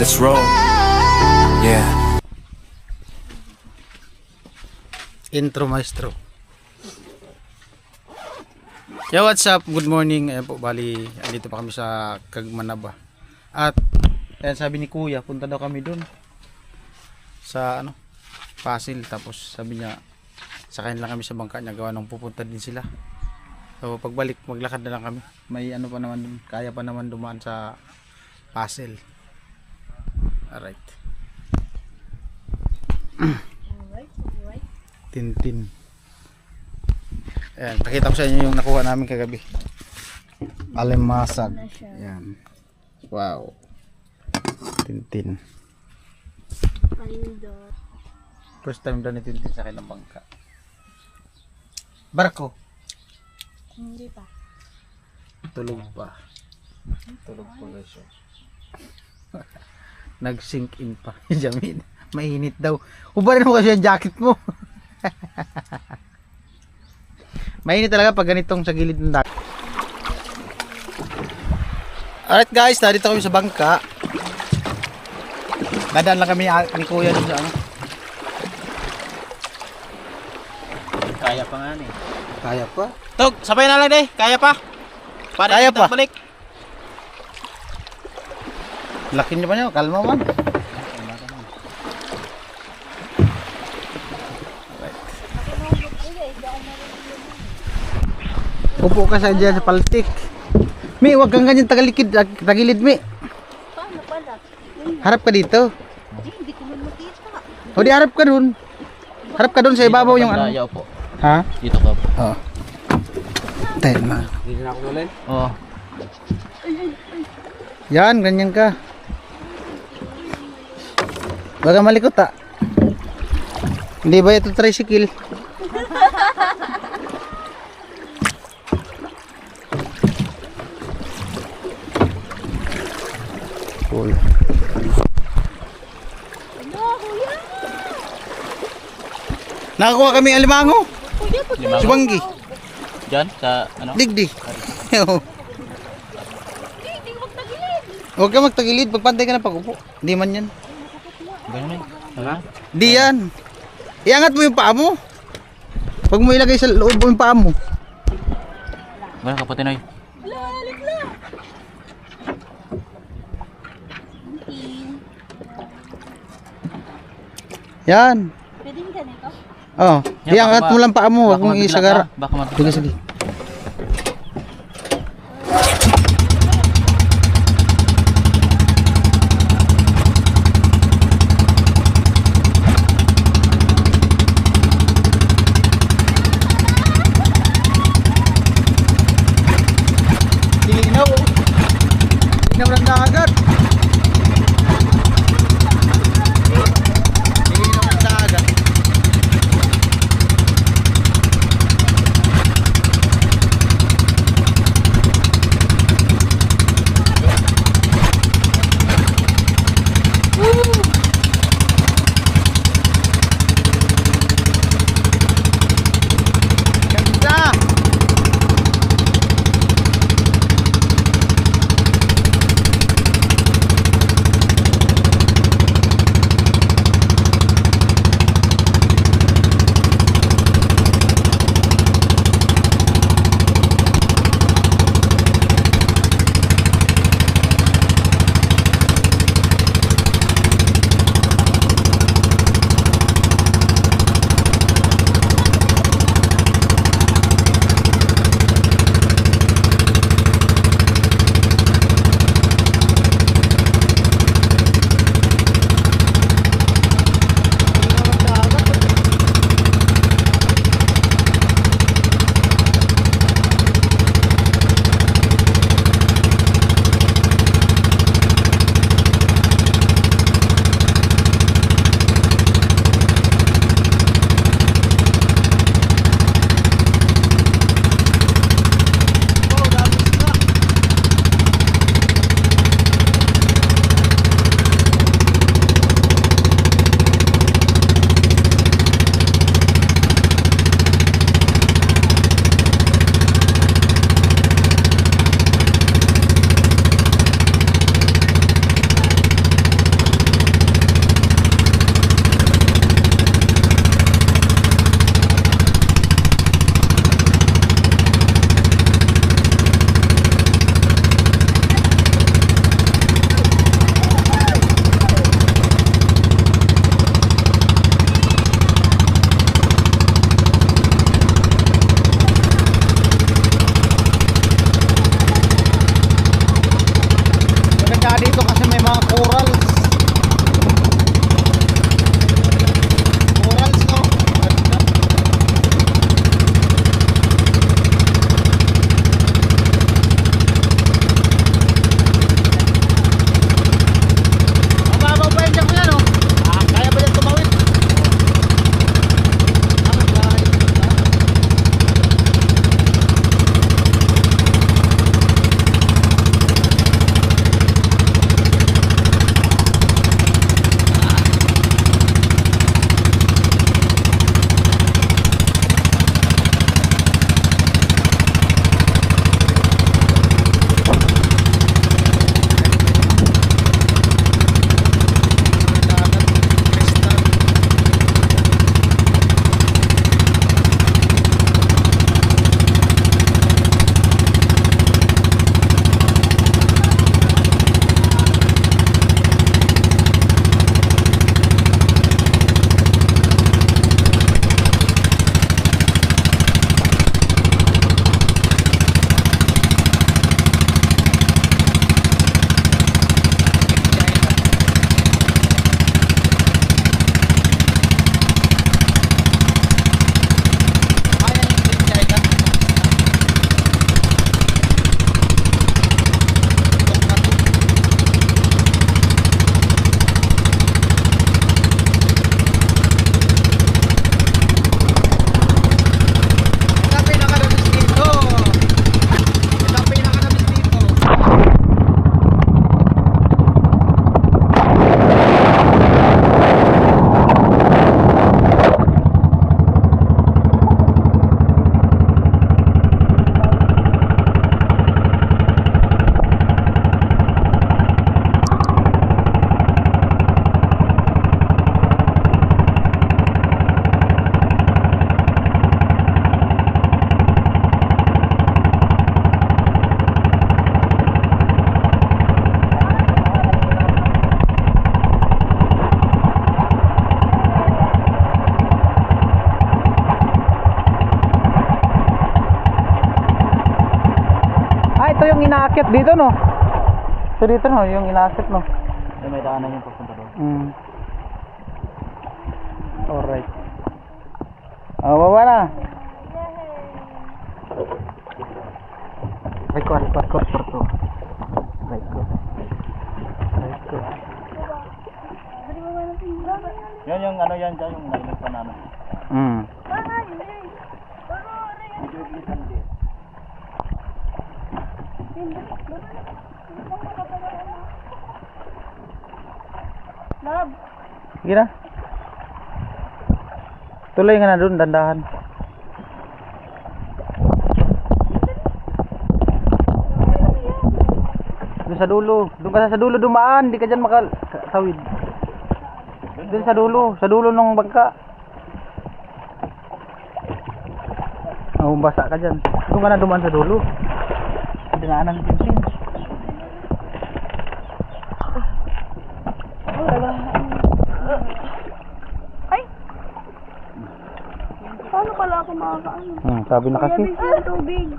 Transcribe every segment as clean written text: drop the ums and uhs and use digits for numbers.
Let's roll. Yeah. Intro maestro. Yo, what's up? Good morning. Ayan po, bali, andito pa kami sa Cagmanaba. At, ayan, sabi ni Kuya, punta daw kami dun sa, Pasil. Tapos, sabi niya, sakayin lang kami sa bangka niya, gawa nung pupunta din sila. So, pagbalik, maglakad na lang kami. May pa naman dun, kaya pa naman dumaan sa Pasil. Alright. Tintin. Ayan, pakita ko sa inyo yung nakuha namin kagabi. Alimasag. Ayan. Wow. Tintin. First time daw ni Tintin sa akin ng bangka. Barko. Hindi pa. Tulog pa. Tulog pa guys. Nag-sink in pa. Jamin. Mainit daw. Ubarin mo kasi yung jacket mo. Mainit talaga pag ganitong sa gilid ng dagat. Alright guys, narito kami sa bangka. Dadaan lang kami ni Kuya dun sa Kaya pa nga eh. Kaya pa? Tog, sabay na lang deh. Kaya pa. Para Kaya kita pa. balik. Laki niyo pa niyo, kalma man. Upo ka sa dyan sa paltik. Mi, wag kang ganyan tagilid, Mi. Paano pala? Harap ka dito. Hindi ko man makita. O di harap ka dun. Harap ka dun sa ibabaw yung ano. Ayaw po. Ha? Dito ka po. Oo. Tayo na. Dito na ako ulit? Oo. Yan, ganyan ka. Wag kang malikot ha. Hindi ba ito tricycle? Cool. Nakakuha kami ng alimango. Limango. Subanggi. Diyan, sa ano? Digdi. Huwag ka magtagilid. Pagpantay ka na pag-upo. Hindi man yan. Ganun eh. Tara. Hindi yan. Iangat mo yung paa mo. Huwag mo ilagay sa loob mo yung paa mo. Ganun ka po, Tinoy. Yan. Pwedeng ganito? Oh, Yan, iangat baka mo lang paa mo. Huwag baka mong mabigla isagara. ka. Baka mabigla. Sige, sige. Linaw. Linaw ng dagat. Linaw ng dagat. Ganda. inaakit dito no. So dito no, yung inaakit no. May daanan yung papunta doon. Alright. Baba na. Record. Yan yung ano yan dyan, yung narinig pa na ano. Love. Sige na. Tuloy nga na doon, dandahan. Doon sa dulo. Doon ka sa dulo dumaan. Hindi ka dyan makatawid. Doon sa dulo ng bangka. Basa ka dyan. Doon ka na dumaan sa dulo. Dinaanan ng pinsin. Ay! Paano pala ako makakaano? Sabi na kasi. Ay, tubig.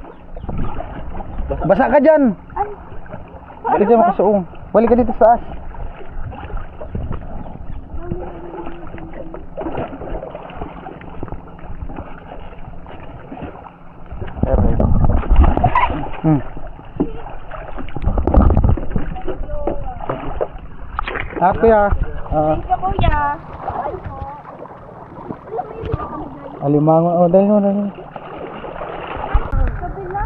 Basa ka dyan. Ay! Balik dyan makasuong. Balik ka dito sa taas. Kuya. Thank you, kuya. Alimango. Dahil mo. Kabila.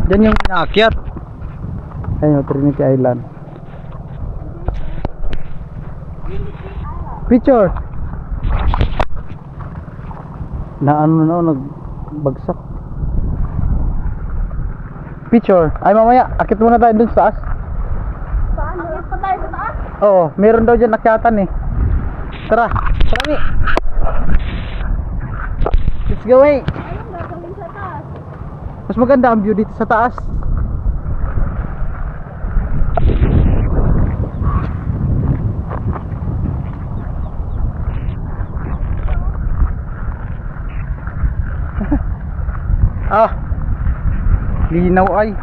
Diyan yung inaakyat. Ayun, Trinity Island. Picture. Na ano na, nagbagsak. Picture. Ay mamaya, akit muna tayo dun sa taas. Saan? Akit pa tayo sa taas? Oo, meron daw dyan akyatan eh. Tara, ni. Let's go eh. Anong gagawin sa taas? Mas maganda ang view dito sa taas. Linaw ay.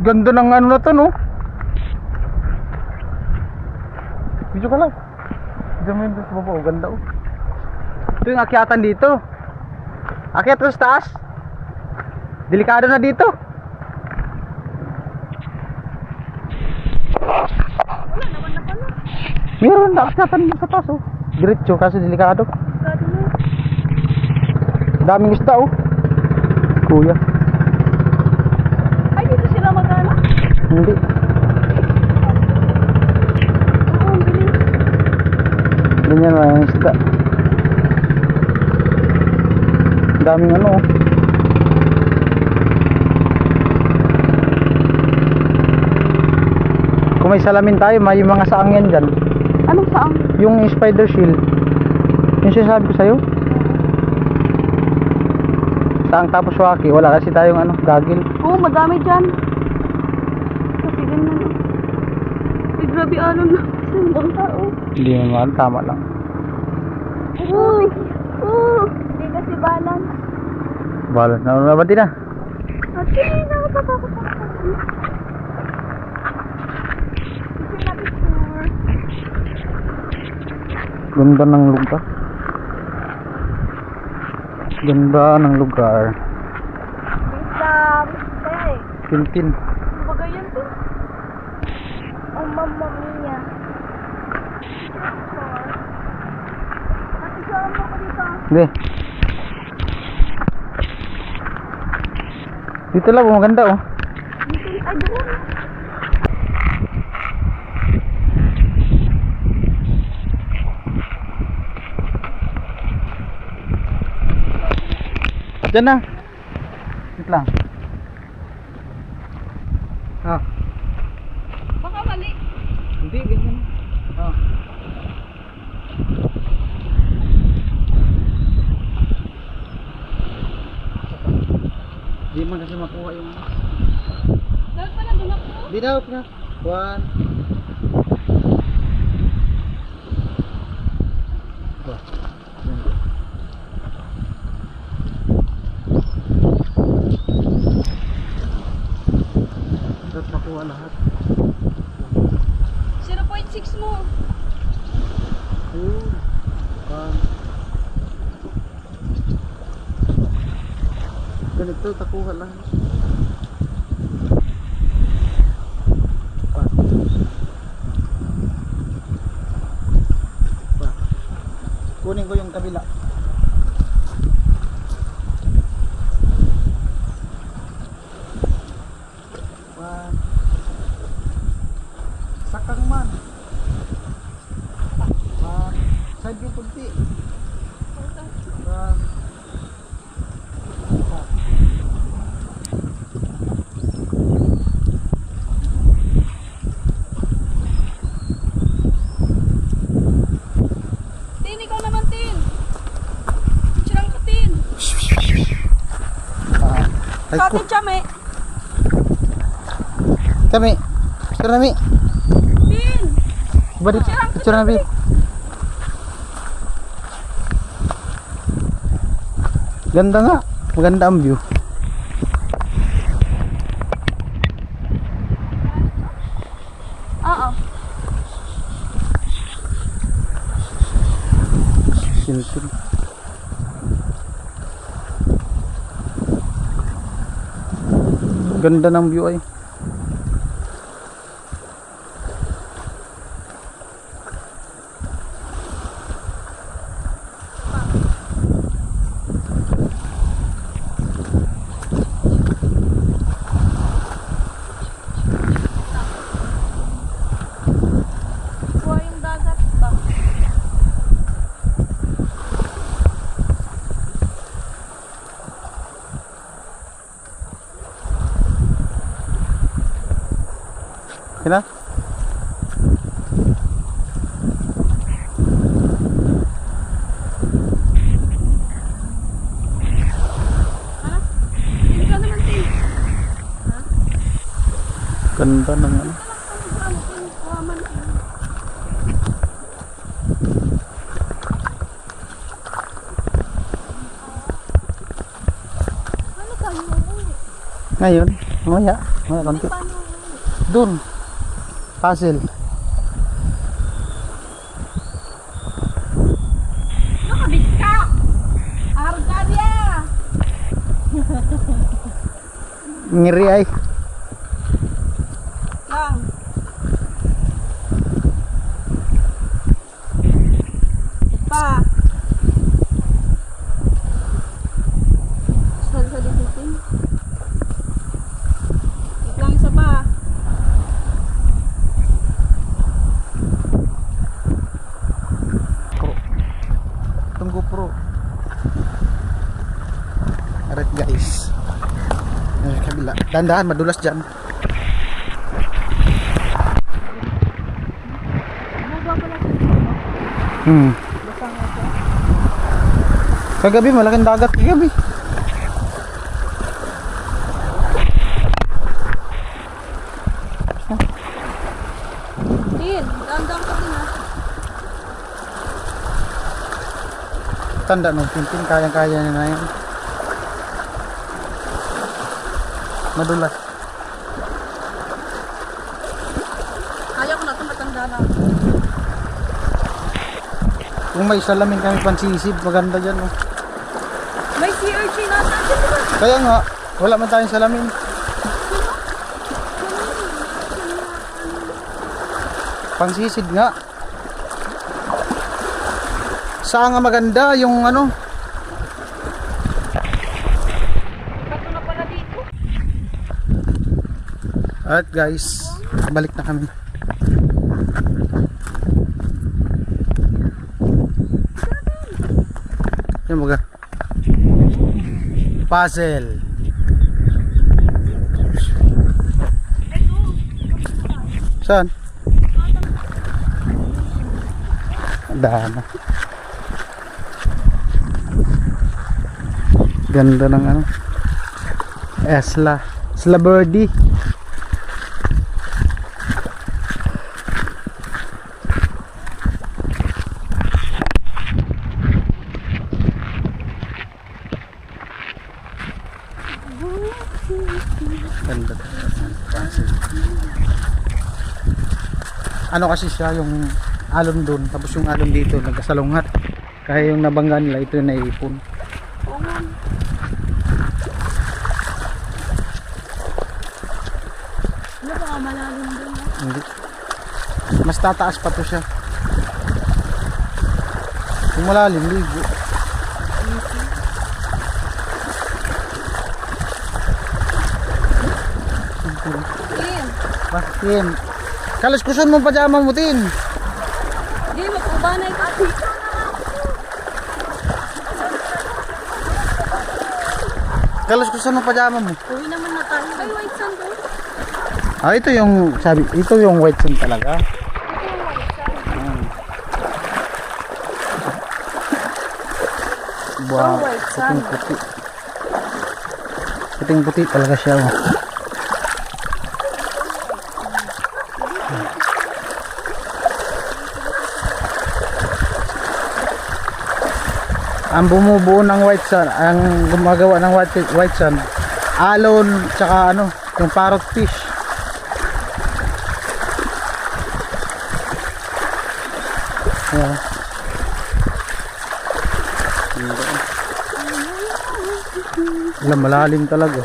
Ganda ng ano na to no. Video ka lang. Diyan mo sa baba, ganda oh. Ito yung akyatan dito. Akyat ko sa taas. Delikado na dito. Wala naman na pala. Meron na akyatan dito sa taas oh. Diretso kasi delikado. Gado na. Daming isda oh. Kuya. Ay, dito sila magana. Hindi. Oo, ang bilis. Ganyan lang yung isda. Daming ano oh. Kung may salamin tayo, may mga saang yan dyan. Anong saang? Yung spider shield. Yung sinasabi ko sa'yo. Saang tapos waki. Wala kasi tayong ano, gagil. Oo, madami dyan. Kasi ganyan. Ay, grabe alon na. Simbang tao. Hindi naman, tama lang. Oo. Oo. Hindi kasi balance. Balot na, nabati na. Ate, nakatatakot ako. Kasi na-picture. Ganda ng lugar. Ganda ng lugar. Stop. Hey. Tintin. Ano ba ganyan to? Oh, mamma mia. Ate, saan mo ko dito? Hindi. Dito lang, maganda oh. Dito, ay, doon. Diyan na. Wait lang. Baka mali. Hindi, ganyan. Hindi man kasi makuha yung... Dapat pala doon ako. Di daw, na. 1. Ito, takuha lang. Kunin ko yung kabila. Sakang man. Side view punti. Tin, ikaw naman, Tin. Picturean ka, Tin. Ay ko. Kati, Chame. Kami. Picture nami. Tin. Balik. Picture nami. Ganda nga. Maganda ang view. Oo. Silsil. Ganda ng view ay. Kuha yung dagat ba? Kina? Ha? Tin, ikaw naman, Tin. Ganda ng ano. Ano, Tin? Kuha man, Tin. Ano tayo uuwi? Ngayon, mamaya. Mamaya konti. Paano uuwi? Doon. Puzzle. Nakabit ka! Arcadia! Ngiri ay. Lang. Pa. Saan sa disitin? Wait lang, isa pa. Pro. Itong GoPro. Alright guys. Ayan, kabila. Dahan-dahan, madulas dyan. Baba pala siya. Basa nga siya. Kagabi, malaking dagat kagabi. Din, dandang ka din ha. Tanda no, Tintin, kayang-kaya niya na yan. Madulas. Ayaw ko na ito, matanda na. Kung may salamin kami pansisid, maganda dyan. Oh. May sea urchin natin. Diba? Kaya nga, wala man tayong salamin. Pangsisid nga. Saan nga maganda yung ano? Kato na pala dito. Alright guys, balik na kami. Yan mga puzzle. Saan? Dana. Ganda ng ano? Esla birdie. Ganda. Ano kasi siya, yung alon doon, tapos yung alon dito nagkasalungat. Kaya yung nabangga nila, ito yung naipon. Oo nga. malalim doon. Hindi. Mas tataas pa to siya. Kung malalim, ligo. Tin. Bakit? Kalas kusun mo pajama mo, Tin. Di, magkubanay ka. Kalas kusun mo pajama mo. Uwi naman na tayo. Ay, white sand doon. Ah, ito yung, sabi, ito yung white sand talaga. Wow, white sand. puting-puti. Puting-puti talaga siya. Oh. Ang bumubuo ng white sand, ang gumagawa ng white sand, alon, tsaka ano, yung parrot fish. Yeah. Alam, malalim talaga.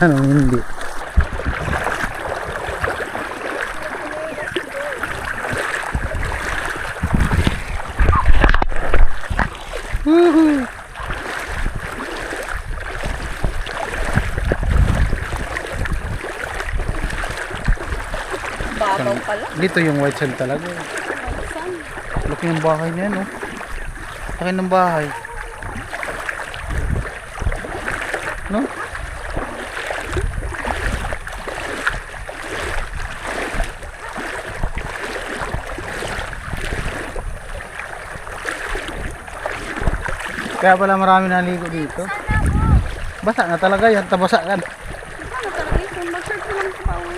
Anong hindi? Woohoo! Babaw pala. Dito yung white sand talaga. White sand. Laki ng bahay niya, no? Laki ng bahay. No? Kaya pala marami naligo dito. Basa na talaga yan, tabasa kan. Ano talaga yun? Mag-search ko lang sa pauwi.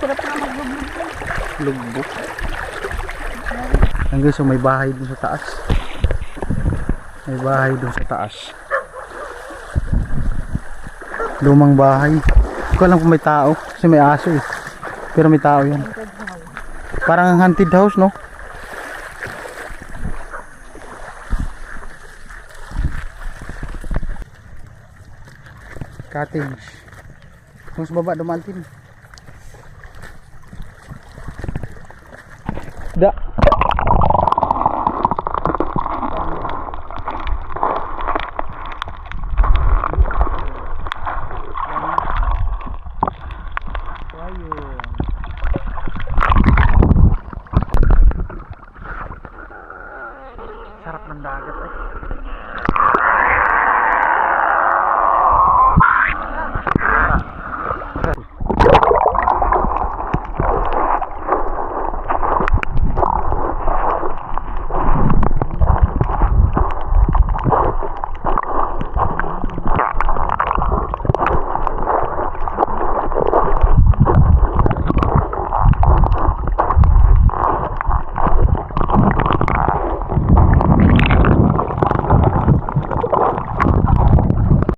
Sarap na magbublog. Lugbo. Hanggang so may bahay dun sa taas. May bahay dun sa taas. Lumang bahay. Hindi ko alam kung may tao. Kasi may aso eh. Pero may tao yan. Parang haunted house, no? Cottage. Kung sa baba dumaan din.